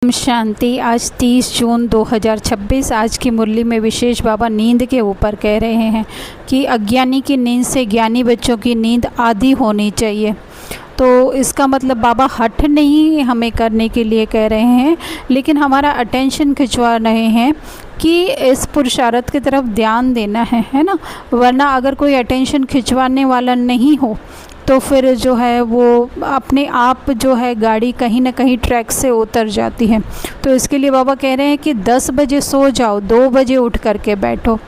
ओम शांति। आज 30 जून 2026। आज की मुरली में विशेष बाबा नींद के ऊपर कह रहे हैं कि अज्ञानी की नींद से ज्ञानी बच्चों की नींद आधी होनी चाहिए। तो इसका मतलब बाबा हठ नहीं हमें करने के लिए कह रहे हैं, लेकिन हमारा अटेंशन खिंचवा रहे हैं कि इस पुरुषार्थ की तरफ ध्यान देना है ना। वरना अगर कोई अटेंशन खिंचवाने वाला नहीं हो तो फिर जो है वो अपने आप जो है गाड़ी कहीं ना कहीं ट्रैक से उतर जाती है। तो इसके लिए बाबा कह रहे हैं कि 10 बजे सो जाओ, 2 बजे उठ करके बैठो।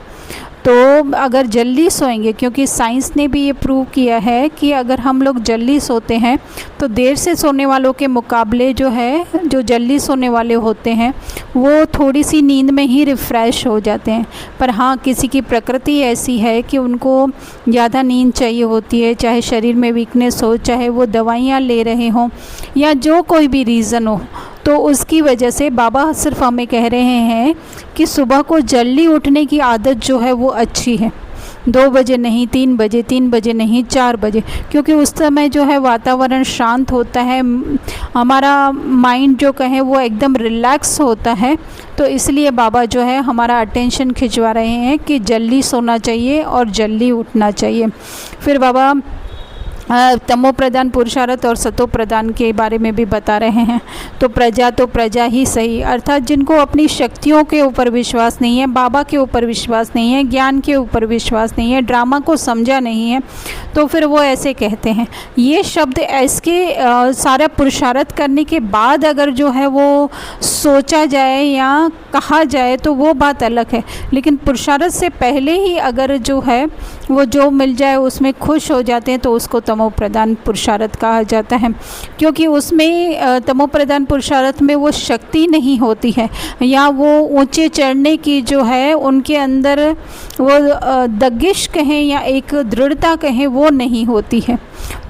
तो अगर जल्दी सोएंगे, क्योंकि साइंस ने भी ये प्रूव किया है कि अगर हम लोग जल्दी सोते हैं तो देर से सोने वालों के मुकाबले जो जल्दी सोने वाले होते हैं वो थोड़ी सी नींद में ही रिफ़्रेश हो जाते हैं। पर हाँ, किसी की प्रकृति ऐसी है कि उनको ज़्यादा नींद चाहिए होती है, चाहे शरीर में वीकनेस हो, चाहे वो दवाइयाँ ले रहे हों या जो कोई भी रीज़न हो। तो उसकी वजह से बाबा सिर्फ हमें कह रहे हैं कि सुबह को जल्दी उठने की आदत जो है वो अच्छी है। 2 बजे नहीं, 3 बजे, 3 बजे नहीं, 4 बजे, क्योंकि उस समय जो है वातावरण शांत होता है, हमारा माइंड जो कहे वो एकदम रिलैक्स होता है। तो इसलिए बाबा जो है हमारा अटेंशन खिंचवा रहे हैं कि जल्दी सोना चाहिए और जल्दी उठना चाहिए। फिर बाबा तमो प्रधान पुरुषार्थ और सतो प्रधान के बारे में भी बता रहे हैं। तो प्रजा ही सही, अर्थात जिनको अपनी शक्तियों के ऊपर विश्वास नहीं है, बाबा के ऊपर विश्वास नहीं है, ज्ञान के ऊपर विश्वास नहीं है, ड्रामा को समझा नहीं है, तो फिर वो ऐसे कहते हैं। ये शब्द इसके सारा पुरुषार्थ करने के बाद अगर जो है वो सोचा जाए या कहा जाए तो वो बात अलग है, लेकिन पुरुषार्थ से पहले ही अगर जो है वो जो मिल जाए उसमें खुश हो जाते हैं तो उसको तमो प्रधान पुरुषार्थ कहा जाता है। क्योंकि उसमें तमो प्रधान पुरुषार्थ में वो शक्ति नहीं होती है, या वो ऊंचे चढ़ने की जो है उनके अंदर वो दगिश कहें या एक दृढ़ता कहें वो नहीं होती है।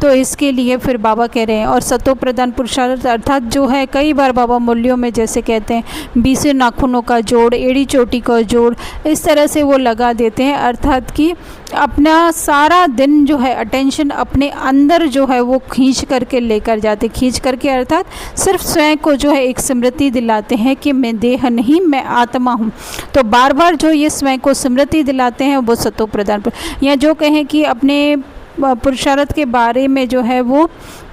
तो इसके लिए फिर बाबा कह रहे हैं। और सतो प्रधान पुरुषार्थ अर्थात जो है कई बार बाबा मूल्यों में जैसे कहते हैं 20 नाखूनों का जोड़, एड़ी चोटी का जोड़, इस तरह से वो लगा देते हैं। अर्थात कि अपना सारा दिन जो है अटेंशन अपने अंदर जो है वो खींच करके लेकर जाते, खींच करके अर्थात सिर्फ स्वयं को जो है एक स्मृति दिलाते हैं कि मैं देह नहीं, मैं आत्मा हूँ। तो बार बार जो ये स्वयं को स्मृति दिलाते हैं वो सतो प्रधान। या जो कहें कि अपने पुरुषार्थ के बारे में जो है वो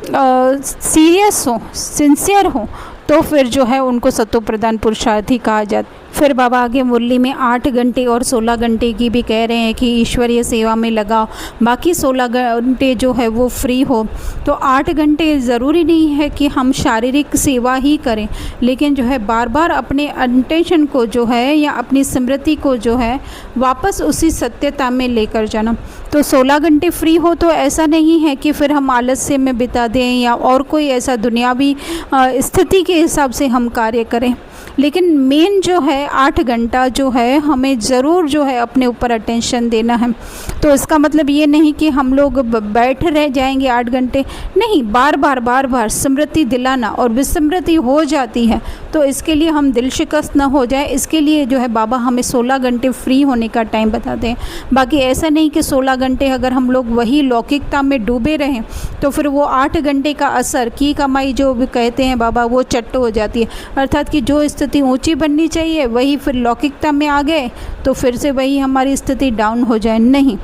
सीरियस हो, सिंसियर हो, तो फिर जो है उनको सतो प्रधान पुरुषार्थ ही कहा जाता है। फिर बाबा आगे मुरली में 8 घंटे और 16 घंटे की भी कह रहे हैं कि ईश्वरीय सेवा में लगाओ, बाकी 16 घंटे जो है वो फ्री हो। तो 8 घंटे ज़रूरी नहीं है कि हम शारीरिक सेवा ही करें, लेकिन जो है बार बार अपने अटेंशन को जो है या अपनी स्मृति को जो है वापस उसी सत्यता में लेकर जाना। तो 16 घंटे फ्री हो तो ऐसा नहीं है कि फिर हम आलस्य में बिता दें या और कोई ऐसा दुनियावी स्थिति के हिसाब से हम कार्य करें, लेकिन मेन जो है 8 घंटा जो है हमें ज़रूर जो है अपने ऊपर अटेंशन देना है। तो इसका मतलब ये नहीं कि हम लोग बैठ रह जाएंगे 8 घंटे, नहीं, बार बार स्मृति दिलाना। और विस्मृति हो जाती है तो इसके लिए हम दिल शिकस्त न हो जाए, इसके लिए जो है बाबा हमें 16 घंटे फ्री होने का टाइम बताते हैं। बाकी ऐसा नहीं कि 16 घंटे अगर हम लोग वही लौकिकता में डूबे रहें तो फिर वो 8 घंटे का असर की कमाई जो भी कहते हैं बाबा वो चट्ट हो जाती है। अर्थात कि जो स्थिति ऊंची बननी चाहिए वही फिर लौकिकता में आ गए तो फिर से वही हमारी स्थिति डाउन हो जाए, नहीं।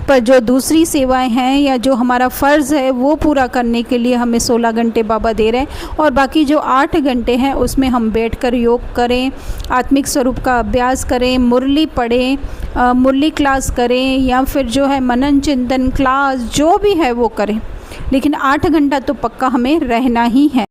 पर जो दूसरी सेवाएं हैं या जो हमारा फ़र्ज़ है वो पूरा करने के लिए हमें 16 घंटे बाबा दे रहे हैं। और बाकी जो 8 घंटे हैं उसमें हम बैठकर योग करें, आत्मिक स्वरूप का अभ्यास करें, मुरली पढ़ें, मुरली क्लास करें, या फिर जो है मनन चिंतन क्लास जो भी है वो करें, लेकिन 8 घंटा तो पक्का हमें रहना ही है।